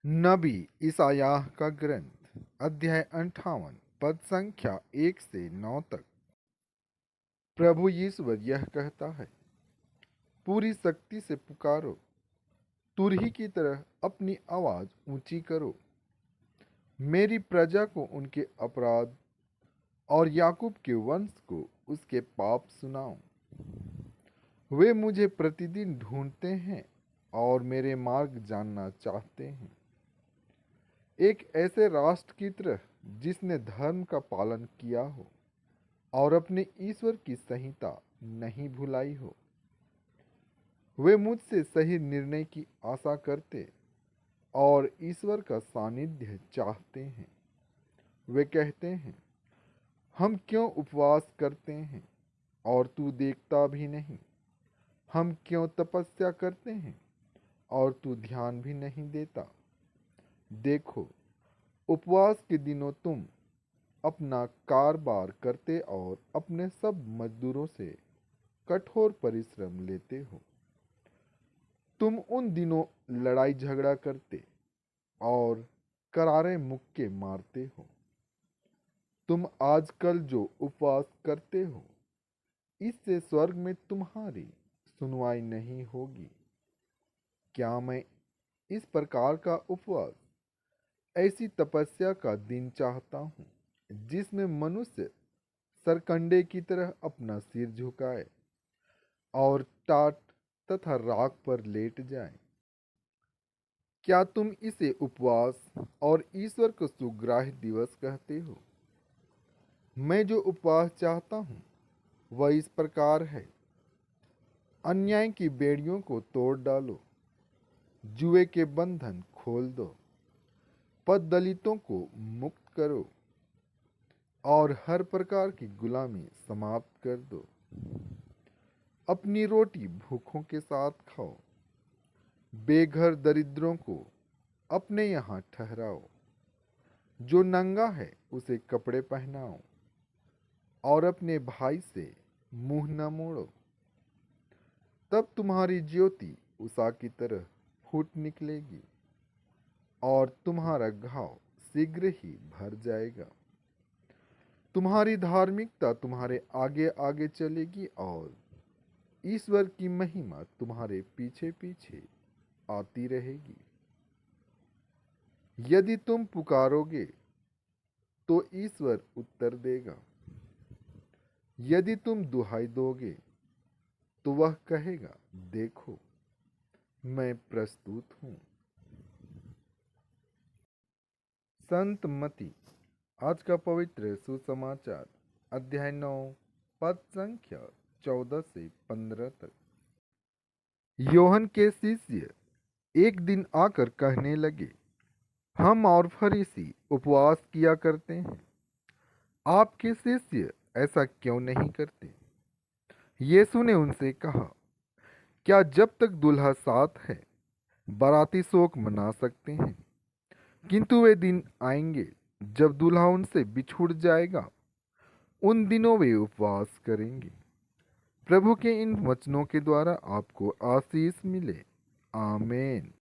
नबी ईसायाह का ग्रंथ अध्याय 58 पद संख्या 1 से 9 तक। प्रभु ईश्वर यह कहता है, पूरी शक्ति से पुकारो, तुरही की तरह अपनी आवाज ऊंची करो। मेरी प्रजा को उनके अपराध और याकूब के वंश को उसके पाप सुनाओ। वे मुझे प्रतिदिन ढूंढते हैं और मेरे मार्ग जानना चाहते हैं, एक ऐसे राष्ट्र की तरह जिसने धर्म का पालन किया हो और अपने ईश्वर की संहिता नहीं भुलाई हो। वे मुझसे सही निर्णय की आशा करते और ईश्वर का सानिध्य चाहते हैं। वे कहते हैं, हम क्यों उपवास करते हैं और तू देखता भी नहीं? हम क्यों तपस्या करते हैं और तू ध्यान भी नहीं देता? देखो, उपवास के दिनों तुम अपना कारोबार करते और अपने सब मजदूरों से कठोर परिश्रम लेते हो। तुम उन दिनों लड़ाई झगड़ा करते और करारे मुक्के मारते हो। तुम आजकल जो उपवास करते हो, इससे स्वर्ग में तुम्हारी सुनवाई नहीं होगी। क्या मैं इस प्रकार का उपवास, ऐसी तपस्या का दिन चाहता हूँ जिसमें मनुष्य सरकंडे की तरह अपना सिर झुकाए और टाट तथा राख पर लेट जाए? क्या तुम इसे उपवास और ईश्वर को सुग्राह्य दिवस कहते हो? मैं जो उपवास चाहता हूँ वह इस प्रकार है, अन्याय की बेड़ियों को तोड़ डालो, जुए के बंधन खोल दो, पद दलितों को मुक्त करो और हर प्रकार की गुलामी समाप्त कर दो। अपनी रोटी भूखों के साथ खाओ, बेघर दरिद्रों को अपने यहाँ ठहराओ। जो नंगा है उसे कपड़े पहनाओ और अपने भाई से मुंह न मोड़ो। तब तुम्हारी ज्योति उषा की तरह फूट निकलेगी और तुम्हारा घाव शीघ्र ही भर जाएगा। तुम्हारी धार्मिकता तुम्हारे आगे आगे चलेगी और ईश्वर की महिमा तुम्हारे पीछे पीछे आती रहेगी। यदि तुम पुकारोगे तो ईश्वर उत्तर देगा। यदि तुम दुहाई दोगे तो वह कहेगा, देखो, मैं प्रस्तुत हूँ। संत मती आज का पवित्र सुसमाचार अध्याय 9 पद संख्या 14 से 15 तक। योहन के शिष्य एक दिन आकर कहने लगे, हम और फरीसी उपवास किया करते हैं, आपके शिष्य ऐसा क्यों नहीं करते? यीशु ने उनसे कहा, क्या जब तक दूल्हा साथ है बाराती शोक मना सकते हैं? किंतु वे दिन आएंगे जब दूल्हा उनसे बिछुड़ जाएगा, उन दिनों वे उपवास करेंगे। प्रभु के इन वचनों के द्वारा आपको आशीष मिले। आमीन।